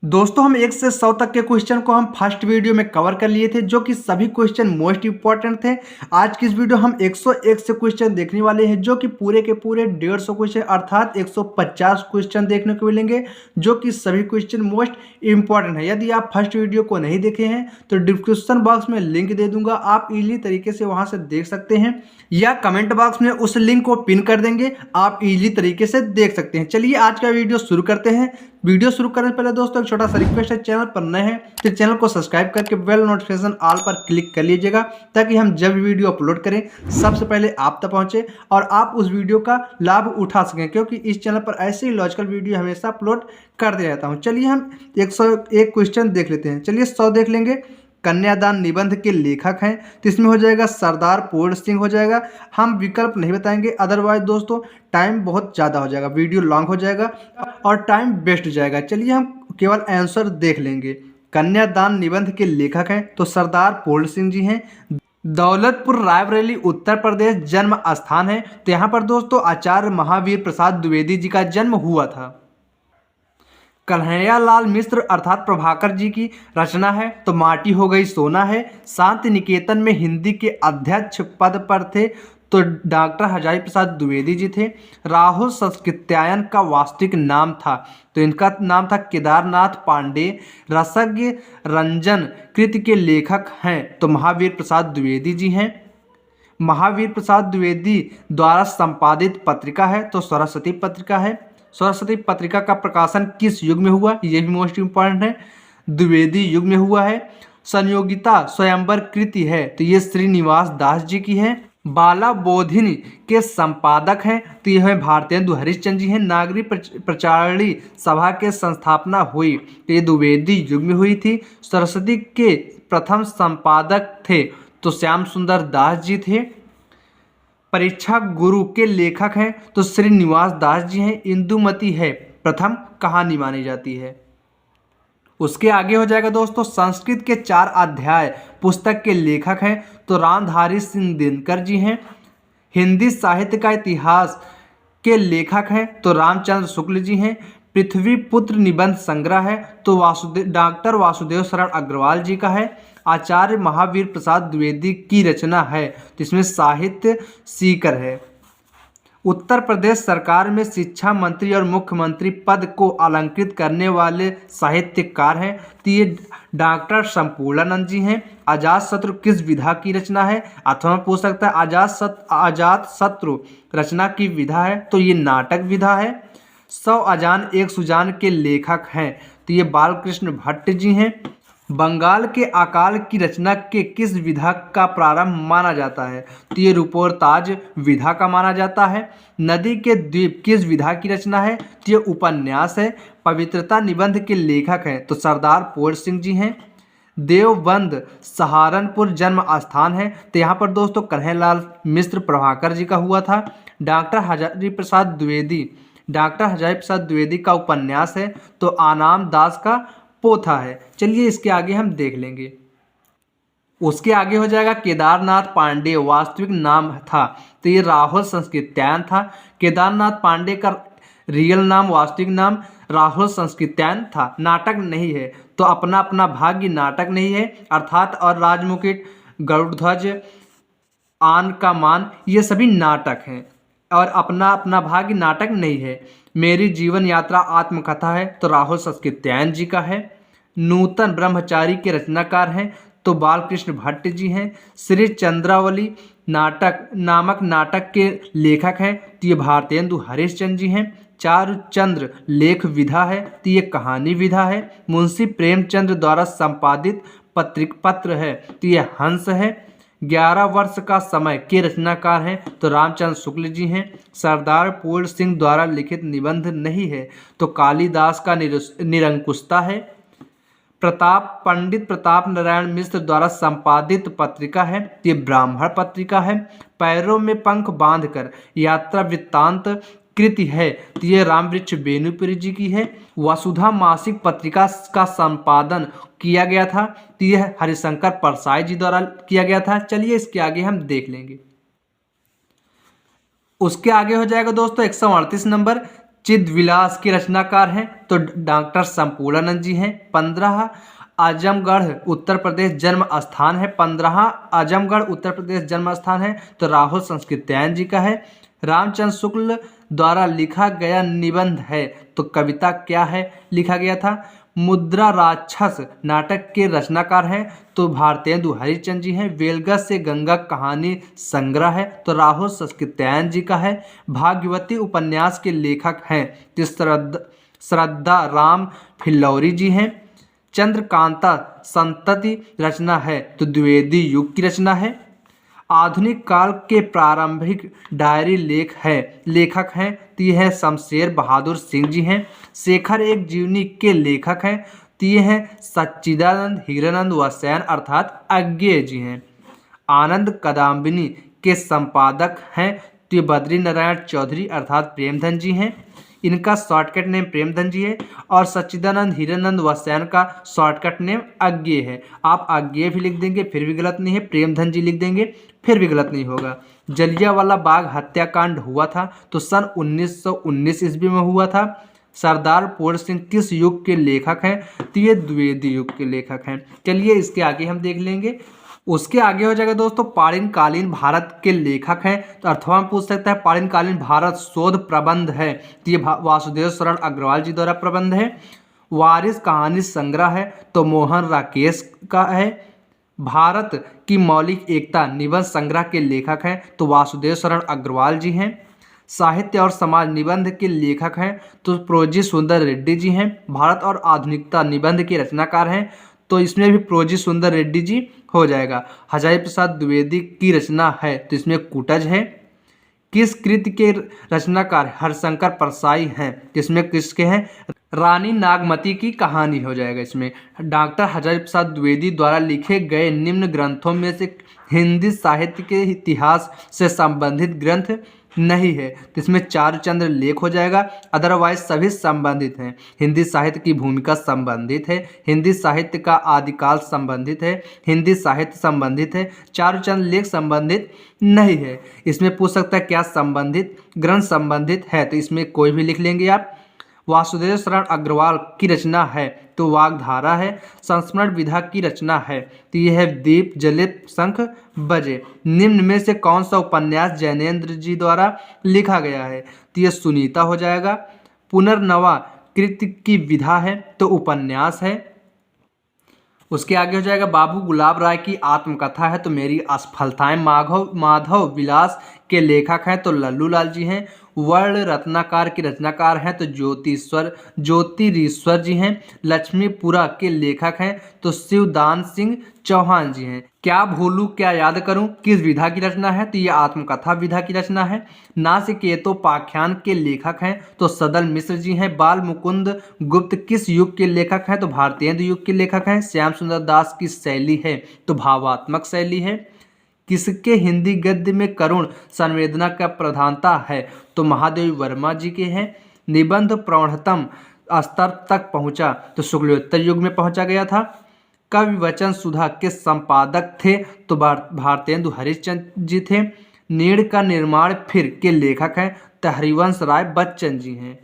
दोस्तों हम 1 से 100 तक के क्वेश्चन को हम फर्स्ट वीडियो में कवर कर लिए थे, जो कि सभी क्वेश्चन मोस्ट इंपॉर्टेंट थे। आज की इस वीडियो हम 101 से क्वेश्चन देखने वाले हैं, जो कि पूरे के पूरे 150 क्वेश्चन अर्थात 150 क्वेश्चन देखने को मिलेंगे, जो कि सभी क्वेश्चन मोस्ट इंपॉर्टेंट है। यदि आप फर्स्ट वीडियो को नहीं देखे हैं तो डिस्क्रिप्शन बॉक्स में लिंक दे दूंगा, आप इजीली तरीके से वहां से देख सकते हैं, या कमेंट बॉक्स में उस लिंक को पिन कर देंगे, आप इजीली तरीके से देख सकते हैं। चलिए आज का वीडियो शुरू करते हैं। वीडियो शुरू करने से पहले दोस्तों एक छोटा सा रिक्वेस्ट है, चैनल पर नए हैं तो चैनल को सब्सक्राइब करके बेल नोटिफिकेशन ऑल पर क्लिक कर लीजिएगा, ताकि हम जब भी वीडियो अपलोड करें सबसे पहले आप तक पहुंचे और आप उस वीडियो का लाभ उठा सकें, क्योंकि इस चैनल पर ऐसे ही लॉजिकल वीडियो हमेशा अपलोड करते रहता हूं। चलिए हम 101 क्वेश्चन देख लेते हैं। चलिए 100 देख लेंगे। कन्यादान निबंध के लेखक हैं तो इसमें हो जाएगा सरदार पूर्ण सिंह हो जाएगा। हम विकल्प नहीं बताएंगे, अदरवाइज दोस्तों टाइम बहुत ज़्यादा हो जाएगा, वीडियो लॉन्ग हो जाएगा और टाइम वेस्ट जाएगा। चलिए हम केवल आंसर देख लेंगे। कन्यादान निबंध के लेखक हैं तो सरदार पूर्ण सिंह जी हैं। दौलतपुर रायबरेली उत्तर प्रदेश जन्म स्थान है, तो यहाँ पर दोस्तों आचार्य महावीर प्रसाद द्विवेदी जी का जन्म हुआ था। कन्हैयालाल मिश्र अर्थात प्रभाकर जी की रचना है तो माटी हो गई सोना है। शांति निकेतन में हिंदी के अध्यक्ष पद पर थे तो डॉक्टर हजारी प्रसाद द्विवेदी जी थे। राहुल संस्कृत्यायन का वास्तविक नाम था तो इनका नाम था केदारनाथ पांडे। रसज्ञ रंजन कृति के लेखक हैं तो महावीर प्रसाद द्विवेदी जी हैं। महावीर प्रसाद द्विवेदी द्वारा संपादित पत्रिका है तो सरस्वती पत्रिका है। सरस्वती पत्रिका का प्रकाशन किस युग में हुआ, ये भी मोस्ट इंपॉर्टेंट है, द्विवेदी युग में हुआ है। संयोगिता स्वयंवर कृति है तो ये श्रीनिवास दास जी की है। बाला बोधिनी के संपादक हैं तो यह है भारतेंदु हरिश्चंद्र जी हैं। नागरी प्रचारणी सभा के संस्थापना हुई तो ये द्विवेदी युग में हुई थी। सरस्वती के प्रथम संपादक थे तो श्याम सुंदर दास जी थे। परीक्षा गुरु के लेखक हैं तो श्रीनिवास दास जी हैं। इंदुमती है प्रथम कहानी मानी जाती है। उसके आगे हो जाएगा दोस्तों संस्कृत के 4 अध्याय पुस्तक के लेखक हैं तो रामधारी सिंह दिनकर जी हैं। हिंदी साहित्य का इतिहास के लेखक हैं तो रामचंद्र शुक्ल जी हैं। पृथ्वी पुत्र निबंध संग्रह है तो डॉक्टर वासुदेव शरण अग्रवाल जी का है। आचार्य महावीर प्रसाद द्विवेदी की रचना है तो इसमें साहित्य सीकर है। उत्तर प्रदेश सरकार में शिक्षा मंत्री और मुख्यमंत्री पद को अलंकृत करने वाले साहित्यकार हैं तो ये डॉक्टर संपूर्णानंद जी हैं। अजात शत्रु किस विधा की रचना है, अथवा पूछ सकता है अजात शत्रु रचना की विधा है तो ये नाटक विधा है। 100 अजान एक सुजान के लेखक हैं तो ये बालकृष्ण भट्ट जी हैं। बंगाल के अकाल की रचना के किस विधा का प्रारंभ माना जाता है तो ये रूपोरताज विधा का माना जाता है। नदी के द्वीप किस विधा की रचना है तो ये उपन्यास है। पवित्रता निबंध के लेखक हैं तो सरदार पूर्ण सिंह जी हैं। देवबंद सहारनपुर जन्म स्थान है तो यहाँ पर दोस्तों कन्हैयालाल मिश्र प्रभाकर जी का हुआ था। डॉक्टर हजारी प्रसाद द्विवेदी का उपन्यास है तो आनाम दास का पोथा है। चलिए इसके आगे हम देख लेंगे। उसके आगे हो जाएगा केदारनाथ पांडे वास्तविक नाम था तो ये राहुल संस्कृत्यायन था। केदारनाथ पांडे का रियल नाम वास्तविक नाम राहुल संस्कृत्यायन था। नाटक नहीं है तो अपना अपना भाग्य नाटक नहीं है अर्थात और राजमुकुट गरुड़ध्वज आन का मान ये सभी नाटक हैं और अपना अपना भाग्य नाटक नहीं है। मेरी जीवन यात्रा आत्मकथा है तो राहुल संस्कृत्यायन जी का है। नूतन ब्रह्मचारी के रचनाकार हैं तो बालकृष्ण भट्ट जी हैं। श्री चंद्रावली नामक नाटक के लेखक हैं तो ये भारतेंदु हरिश्चंद्र जी हैं। चारुचंद्र लेख विधा है तो ये कहानी विधा है। मुंशी प्रेमचंद्र द्वारा संपादित पत्र है तो ये हंस है। 11 वर्ष का समय के रचनाकार हैं तो रामचंद्र शुक्ल जी हैं। सरदार पूर्ण सिंह द्वारा लिखित निबंध नहीं है तो कालिदास का निरंकुशता है। पंडित प्रताप नारायण मिश्र द्वारा संपादित पत्रिका है तो ये ब्राह्मण पत्रिका है। पैरों में पंख बांधकर यात्रा वृत्तांत कृति है तो ये रामवृक्ष बेनुपुरी जी की है। वसुधा मासिक पत्रिका का संपादन किया गया था तो यह हरिशंकर परसाई जी द्वारा किया गया था। चलिए इसके आगे हम देख लेंगे। उसके आगे हो जाएगा दोस्तों 138 नंबर चिदविलास के रचनाकार हैं तो डॉक्टर संपूर्णानंद जी हैं। 15 आजमगढ़ उत्तर प्रदेश जन्म स्थान है, 15 आजमगढ़ उत्तर प्रदेश जन्म स्थान है तो राहुल संस्कृत्यायन जी का है। रामचंद्र शुक्ल द्वारा लिखा गया निबंध है तो कविता क्या है लिखा गया था। मुद्रा राक्षस नाटक के रचनाकार हैं तो भारतेंदु हरिश्चंद्र जी हैं। वेलगत से गंगा कहानी संग्रह है तो राहुल संस्कृत्यायन जी का है। भाग्यवती उपन्यास के लेखक हैं तो श्रद्धा राम फिल्लौरी जी हैं। चंद्रकांता संतति रचना है तो द्विवेदी युग की रचना है। आधुनिक काल के प्रारंभिक डायरी लेखक हैं तो यह शमशेर बहादुर सिंह जी हैं। शेखर एक जीवनी के लेखक हैं तो ये हैं सच्चिदानंद हीरानंद व सैन अर्थात अज्ञेय जी हैं। आनंद कादंबिनी के संपादक हैं तो ये बद्री नारायण चौधरी अर्थात प्रेमधन जी हैं। इनका शॉर्टकट नेम प्रेमधन जी है और सच्चिदानंद हीरानंद व सैन का शॉर्टकट नेम अज्ञेय है। आप अज्ञेय भी लिख देंगे फिर भी गलत नहीं है, प्रेमधन जी लिख देंगे फिर भी गलत नहीं होगा। जलियांवाला बाग हत्याकांड हुआ था तो सन 1919 ईस्वी में हुआ था। सरदार पूर्ण सिंह किस युग के लेखक हैं तो ये द्विवेदी युग के लेखक हैं। चलिए इसके आगे हम देख लेंगे। उसके आगे हो जाएगा दोस्तों पाणिन कालीन भारत के लेखक हैं तो अथवा में पूछ सकता है पाणिन कालीन भारत शोध प्रबंध है तो ये वासुदेव शरण अग्रवाल जी द्वारा प्रबंध है। वारिस कहानी संग्रह है तो मोहन राकेश का है। भारत की मौलिक एकता निबंध संग्रह के लेखक हैं तो वासुदेव शरण अग्रवाल जी हैं। साहित्य और समाज निबंध के लेखक हैं तो प्रोजी सुंदर रेड्डी जी हैं। भारत और आधुनिकता निबंध के रचनाकार हैं तो इसमें भी प्रोजी सुंदर रेड्डी जी हो जाएगा। हजारी प्रसाद द्विवेदी की रचना है तो इसमें कुटज है। किस कृति के रचनाकार हरिशंकर परसाई हैं जिसमें किसके हैं रानी नागमती की कहानी हो जाएगा। इसमें डॉक्टर हजारी प्रसाद द्विवेदी द्वारा लिखे गए निम्न ग्रंथों में से हिंदी साहित्य के इतिहास से संबंधित ग्रंथ नहीं है तो इसमें चारुचंद्र लेख हो जाएगा। अदरवाइज सभी संबंधित हैं। हिंदी साहित्य की भूमिका संबंधित है, हिंदी साहित्य का आदिकाल संबंधित है, हिंदी साहित्य संबंधित है, चारुचंद्र लेख संबंधित नहीं है। इसमें पूछ सकता है क्या संबंधित ग्रंथ संबंधित है तो इसमें कोई भी लिख लेंगे आप। वासुदेव शरण अग्रवाल की रचना है तो वाग्धारा है। संस्मरण विधा की रचना है तो यह है दीप जलित शंख बजे। निम्न में से कौन सा उपन्यास जैनेन्द्र जी द्वारा लिखा गया है तो यह सुनीता हो जाएगा। पुनर्नवा कृति की विधा है तो उपन्यास है। उसके आगे हो जाएगा बाबू गुलाब राय की आत्मकथा है तो मेरी असफलताएं। माधव विलास के लेखक हैं तो लल्लू लाल जी हैं। वर्ण रत्नाकार के रचनाकार हैं तो ज्योतिरीश्वर जी हैं। लक्ष्मीपुरा के लेखक हैं तो शिवदान सिंह चौहान जी हैं। क्या भूलूं क्या याद करूं किस विधा की रचना है तो ये आत्मकथा विधा की रचना है। नासिकेतोपाख्यान के लेखक हैं तो सदल मिश्र जी हैं। बाल मुकुंद गुप्त किस युग के लेखक हैं तो भारतेंदु युग के लेखक हैं। श्याम सुंदर दास की शैली है तो भावात्मक शैली है। किसके हिंदी गद्य में करुण संवेदना का प्रधानता है तो महादेवी वर्मा जी के हैं। निबंध प्रौढ़तम स्तर तक पहुंचा तो शुक्लोत्तर युग में पहुंचा गया था। कवि वचन सुधा के संपादक थे तो भारतेंदु हरिश्चंद्र जी थे। नीड़ का निर्माण फिर के लेखक हैं तो हरिवंश राय बच्चन जी हैं।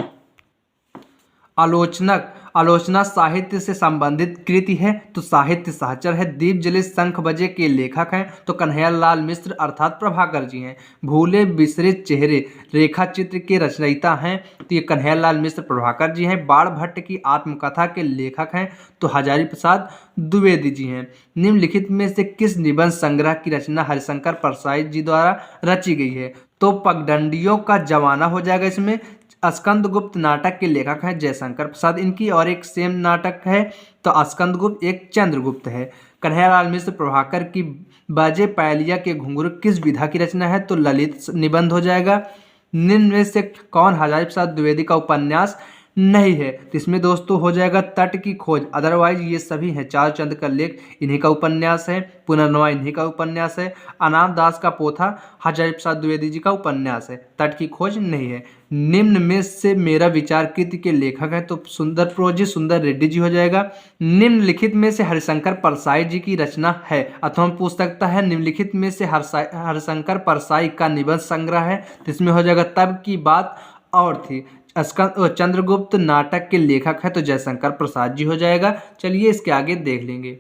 आलोचना साहित्य से संबंधित कृति है तो साहित्य सहचर है। दीप जलित शंख बजे के लेखक हैं तो कन्हैयालाल मिश्र अर्थात प्रभाकर जी हैं। भूले बिसरे चेहरे रेखा चित्र के रचयिता हैं तो ये कन्हैयालाल मिश्र प्रभाकर जी हैं। बाण भट्ट की आत्मकथा के लेखक हैं तो हजारी प्रसाद द्विवेदी जी हैं। निम्नलिखित में से किस निबंध संग्रह की रचना हरिशंकर परसाई जी द्वारा रची गई है तो पगडंडियों का जमाना हो जाएगा। इसमें स्कंदगुप्त नाटक के लेखक हैं जयशंकर प्रसाद इनकी और एक सेम नाटक है तो स्कंदगुप्त एक चंद्रगुप्त है। कन्हैयालाल मिश्र प्रभाकर की बाजे पायलिया के घुंघरू किस विधा की रचना है तो ललित निबंध हो जाएगा। निम्न में से कौन हजारी प्रसाद द्विवेदी का उपन्यास नहीं है तो इसमें दोस्तों हो जाएगा तट की खोज। अदरवाइज ये सभी हैं। चारुचंद का लेख इन्हीं का उपन्यास है। पुनर्नवा इन्हीं का उपन्यास है। अनाम दास का पोथा हजारी प्रसाद द्विवेदी जी का उपन्यास है। तट की खोज नहीं है। निम्न में से मेरा विचार कृति के लेखक हैं तो प्रोजी सुंदर रेड्डी जी हो जाएगा। निम्नलिखित में से हरिशंकर परसाई जी की रचना है अथवा पूछ सकता है निम्नलिखित में से हरिशंकर परसाई का निबंध संग्रह है तो इसमें हो जाएगा तब की बात और थी। चंद्रगुप्त नाटक के लेखक है तो जयशंकर प्रसाद जी हो जाएगा। चलिए इसके आगे देख लेंगे।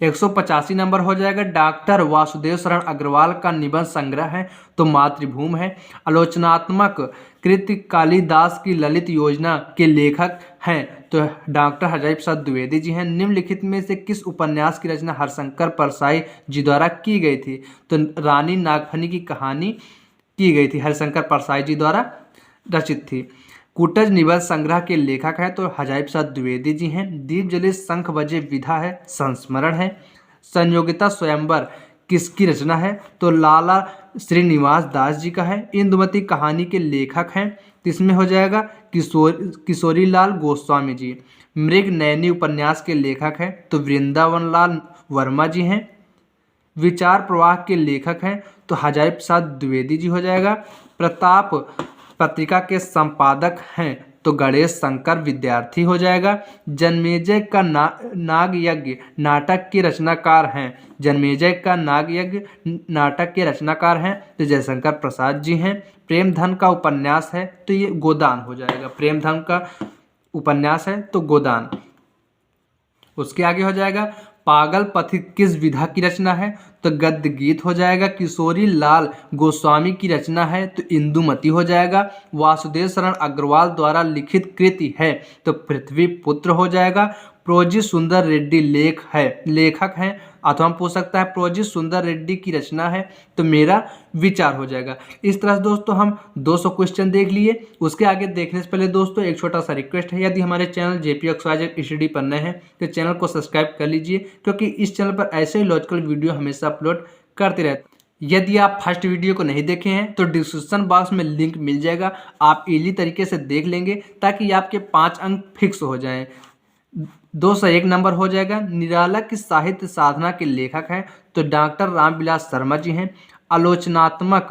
185 नंबर हो जाएगा। डॉक्टर वासुदेव शरण अग्रवाल का निबंध संग्रह है तो मातृभूमि है। आलोचनात्मक कृति कालिदास की ललित योजना के लेखक हैं तो डॉक्टर हजारी प्रसाद द्विवेदी जी हैं। निम्नलिखित में से किस उपन्यास की रचना हरिशंकर परसाई जी द्वारा की गई थी? तो रानी नागफनी की कहानी की गई थी, हरिशंकर परसाई जी द्वारा रचित थी। कूटज निबंध संग्रह के लेखक हैं तो हजारी प्रसाद द्विवेदी जी हैं। दीप जले शंख बजे विधा है, संस्मरण है। संयोगिता स्वयंवर किसकी रचना है? तो लाला श्रीनिवास दास जी का है। इंदुमती कहानी के लेखक हैं तो इसमें हो जाएगा किशोरी लाल गोस्वामी जी। मृग नैनी उपन्यास के लेखक हैं तो वृंदावन लाल वर्मा जी हैं। विचार प्रवाह के लेखक हैं तो हजारी प्रसाद द्विवेदी जी हो जाएगा। प्रताप पत्रिका के संपादक हैं तो गणेश शंकर विद्यार्थी हो जाएगा। जन्मेजय का नाग यज्ञ नाटक के रचनाकार हैं। जन्मेजय का नाग यज्ञ नाटक के रचनाकार हैं तो जयशंकर प्रसाद जी हैं। प्रेमधन का उपन्यास है तो ये गोदान हो जाएगा। प्रेमधन का उपन्यास है तो गोदान। उसके आगे हो जाएगा पागल पथिक किस विधा की रचना है? तो गद्य गीत हो जाएगा। किशोरी लाल गोस्वामी की रचना है तो इंदुमती हो जाएगा। वासुदेव शरण अग्रवाल द्वारा लिखित कृति है तो पृथ्वी पुत्र हो जाएगा। प्रोजी सुंदर रेड्डी लेखक हैं अथवा हम पूछ सकता है प्रोजी सुंदर रेड्डी की रचना है तो मेरा विचार हो जाएगा। इस तरह से दोस्तों हम 200 क्वेश्चन देख लिए। उसके आगे देखने से पहले दोस्तों एक छोटा सा रिक्वेस्ट है, यदि हमारे चैनल JPXYZ स्टडी पर नए हैं तो चैनल को सब्सक्राइब कर लीजिए, क्योंकि इस चैनल पर ऐसे ही लॉजिकल वीडियो हमेशा अपलोड करते रहते हैं। यदि आप फर्स्ट वीडियो को नहीं देखे हैं तो डिस्क्रिप्शन बॉक्स में लिंक मिल जाएगा, आप इजीली तरीके से देख लेंगे ताकि आपके 5 अंक फिक्स हो जाएं। 201 नंबर हो जाएगा। निराला की साहित्य साधना के लेखक हैं तो डॉक्टर रामविलास शर्मा जी हैं। आलोचनात्मक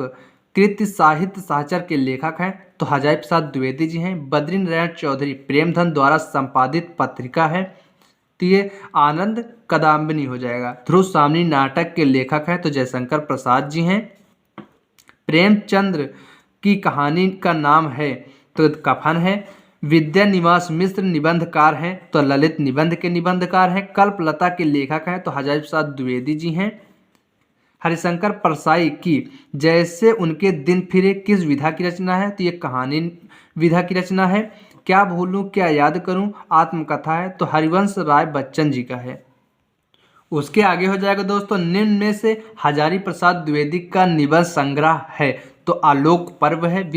कृति साहित्य साचर के लेखक हैं तो हजारी प्रसाद द्विवेदी जी हैं। बद्री नारायण चौधरी प्रेमधन द्वारा संपादित पत्रिका है तो ये आनंद कदम्बिनी हो जाएगा। ध्रुव सामनी नाटक के लेखक हैं तो जयशंकर प्रसाद जी हैं। प्रेमचंद्र की कहानी का नाम है तो कफन है। विद्या निवास मिश्र निबंधकार हैं तो ललित निबंध के निबंधकार हैं। कल्पलता के लेखक हैं तो हजारी प्रसाद द्विवेदी जी हैं। हरिशंकर परसाई की जैसे उनके दिन फिरे किस विधा की रचना है? तो ये कहानी विधा की रचना है। क्या भूलूं क्या याद करूं आत्मकथा है तो हरिवंश राय बच्चन जी का है। उसके आगे हो जाएगा दोस्तों निम्न में से हजारी प्रसाद द्विवेदी का निबंध संग्रह है तो आलोक पर्व है।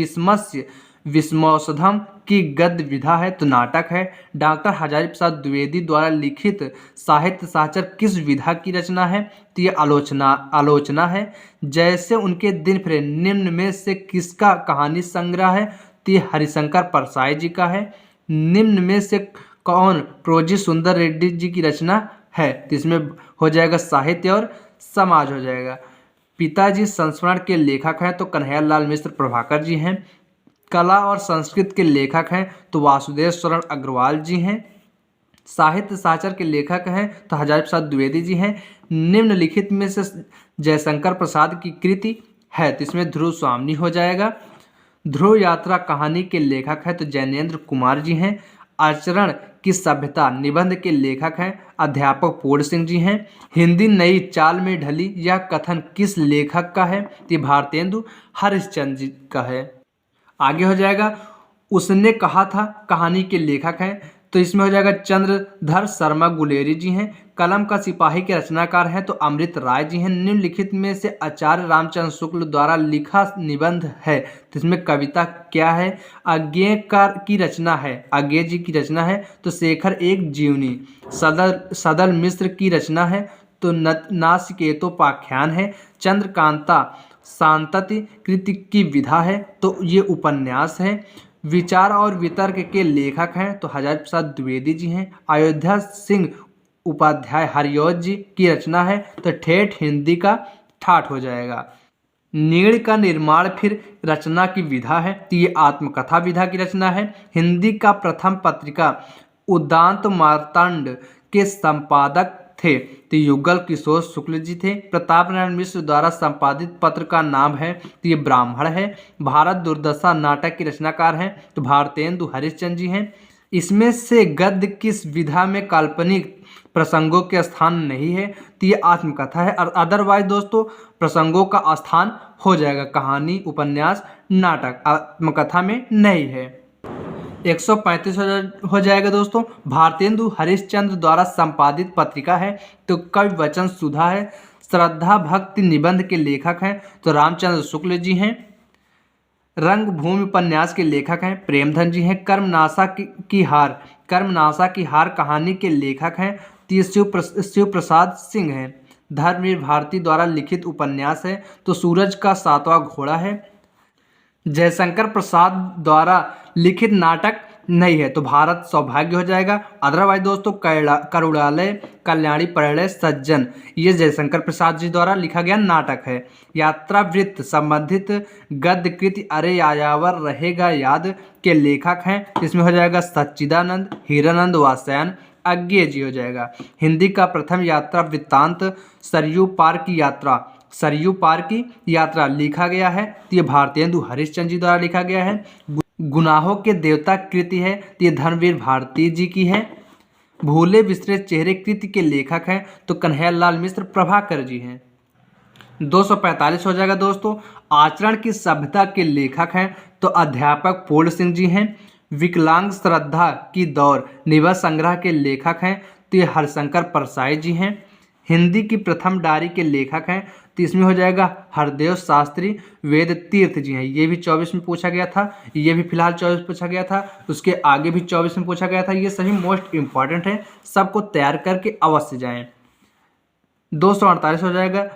विस्मौषधम की गद्य विधा है तो नाटक है। डॉक्टर हजारी प्रसाद द्विवेदी द्वारा लिखित साहित्य साचर किस विधा की रचना है? तो ये आलोचना है। जैसे उनके दिन फिरे निम्न में से किसका कहानी संग्रह है? तो ये हरिशंकर परसाई जी का है। निम्न में से कौन प्रोजी सुंदर रेड्डी जी की रचना है? तो इसमें हो जाएगा साहित्य और समाज हो जाएगा। पिताजी संस्मरण के लेखक हैं तो कन्हैयालाल मिश्र प्रभाकर जी हैं। कला और संस्कृत के लेखक हैं तो वासुदेव शरण अग्रवाल जी हैं। साहित्य साचर के लेखक हैं तो हजारी प्रसाद द्विवेदी जी हैं। निम्नलिखित में से जयशंकर प्रसाद की कृति है तो इसमें ध्रुव स्वामी हो जाएगा। ध्रुव यात्रा कहानी के लेखक हैं तो जैनेन्द्र कुमार जी हैं। आचरण की सभ्यता निबंध के लेखक हैं अध्यापक पूर्ण सिंह जी हैं। हिंदी नई चाल में ढली यह कथन किस लेखक का है? तो भारतेंदु हरिश्चंद्र जी का है। आगे हो जाएगा उसने कहा था कहानी के लेखक हैं तो इसमें हो जाएगा चंद्रधर शर्मा गुलेरी जी हैं। कलम का सिपाही के रचनाकार हैं तो अमृत राय जी हैं। निम्नलिखित में से आचार्य रामचंद्र शुक्ल द्वारा लिखा निबंध है तो इसमें कविता क्या है? अज्ञेय की रचना है, अज्ञेय जी की रचना है तो शेखर एक जीवनी। सदल मिश्र की रचना है तो नासिकेतोपाख्यान है। चंद्रकांता सांतति कृति की विधा है तो ये उपन्यास है। विचार और वितर्क के लेखक हैं तो हजारी प्रसाद द्विवेदी जी हैं। अयोध्या सिंह उपाध्याय हरिऔध जी की रचना है तो ठेठ हिंदी का ठाठ हो जाएगा। नीड़ का निर्माण फिर रचना की विधा है तो ये आत्मकथा विधा की रचना है। हिंदी का प्रथम पत्रिका उदांत मार्तांड के संपादक थे? तो युगल किशोर शुक्ल जी थे। प्रताप नारायण मिश्र द्वारा संपादित पत्र का नाम है? तो ये ब्राह्मण है। भारत दुर्दशा नाटक के रचनाकार हैं? तो भारतेंदु हरिश्चंद्र जी हैं। इसमें से गद्य किस विधा में काल्पनिक प्रसंगों के स्थान नहीं है? तो ये आत्मकथा है। और अदरवाइज दोस्तों प्रसंगों का स्थान हो जाएगा कहानी, उपन्यास, नाटक, आत्मकथा में नहीं है। 135 हो जाएगा दोस्तों। भारतेंदु हरिश्चंद्र द्वारा संपादित पत्रिका है? तो कवि वचन सुधा है। श्रद्धा भक्ति निबंध के लेखक हैं? तो रामचंद्र शुक्ल जी हैं। रंगभूमि उपन्यास के लेखक हैं? प्रेमधन जी हैं। कर्मनाशा की हार कहानी के लेखक हैं? तो ये शिव प्रसाद सिंह हैं। धर्मवीर भारती द्वारा लिखित उपन्यास है? तो सूरज का सातवां घोड़ा है। जयशंकर प्रसाद द्वारा लिखित नाटक नहीं है? तो भारत सौभाग्य हो जाएगा। अदरवाइज दोस्तों करुणालय, कल्याणी परिणय, सज्जन, ये जयशंकर प्रसाद जी द्वारा लिखा गया नाटक है। यात्रा वृत्त संबंधित गद्य कृति अरे यायावर रहेगा याद के लेखक हैं? इसमें हो जाएगा सच्चिदानंद, हीरानंद वात्स्यायन, अज्ञेय जी हो जाएगा। हिंदी का प्रथम यात्रा वृत्तांत सरयू पार की यात्रा लिखा गया है? तो ये भारतेंदु हरिश्चंद्र जी द्वारा लिखा गया है। गुनाहों के देवता कृति है? तो ये धर्मवीर भारती जी की है। भूले बिसरे चेहरे कृति के लेखक हैं? तो कन्हैयालाल मिश्र प्रभाकर जी हैं। 245 हो जाएगा दोस्तों। आचरण की सभ्यता के लेखक हैं? तो अध्यापक पूर्ण सिंह जी हैं। विकलांग श्रद्धा की दौर निबंध संग्रह के लेखक हैं? तो ये हरशंकर परसाई जी हैं। हिंदी की प्रथम डायरी के लेखक हैं? तो इसमें हो जाएगा हरदेव शास्त्री वेद तीर्थ जी हैं। ये भी 24 में पूछा गया था, ये भी फिलहाल 24 में पूछा गया था, उसके आगे भी 24 में पूछा गया था। ये सभी मोस्ट इंपॉर्टेंट है, सबको तैयार करके अवश्य जाएं। 248 हो जाएगा।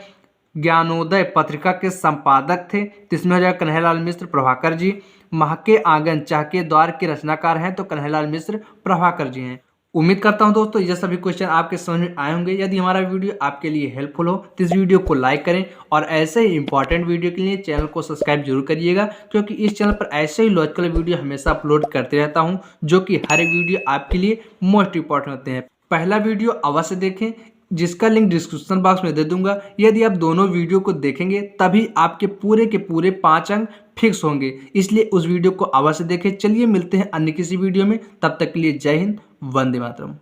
ज्ञानोदय पत्रिका के संपादक थे? तो इसमें हो जाएगा कन्हैयालाल मिश्र प्रभाकर जी। महके आंगन चाहके द्वार के रचनाकार हैं? तो कन्हैयालाल मिश्र प्रभाकर जी हैं। उम्मीद करता हूं दोस्तों ये सभी क्वेश्चन आपके समझ में आए होंगे। यदि हमारा वीडियो आपके लिए हेल्पफुल हो तो इस वीडियो को लाइक करें और ऐसे ही इंपॉर्टेंट वीडियो के लिए चैनल को सब्सक्राइब जरूर करिएगा, क्योंकि इस चैनल पर ऐसे ही लॉजिकल वीडियो हमेशा अपलोड करते रहता हूं, जो कि हर एक वीडियो आपके लिए मोस्ट इंपॉर्टेंट होते हैं। पहला वीडियो अवश्य देखें, जिसका लिंक डिस्क्रिप्शन बॉक्स में दे दूंगा। यदि आप दोनों वीडियो को देखेंगे तभी आपके पूरे के पूरे 5 अंक फिक्स होंगे, इसलिए उस वीडियो को अवश्य देखें। चलिए मिलते हैं अन्य किसी वीडियो में, तब तक के लिए जय हिंद, वंदे मातरम।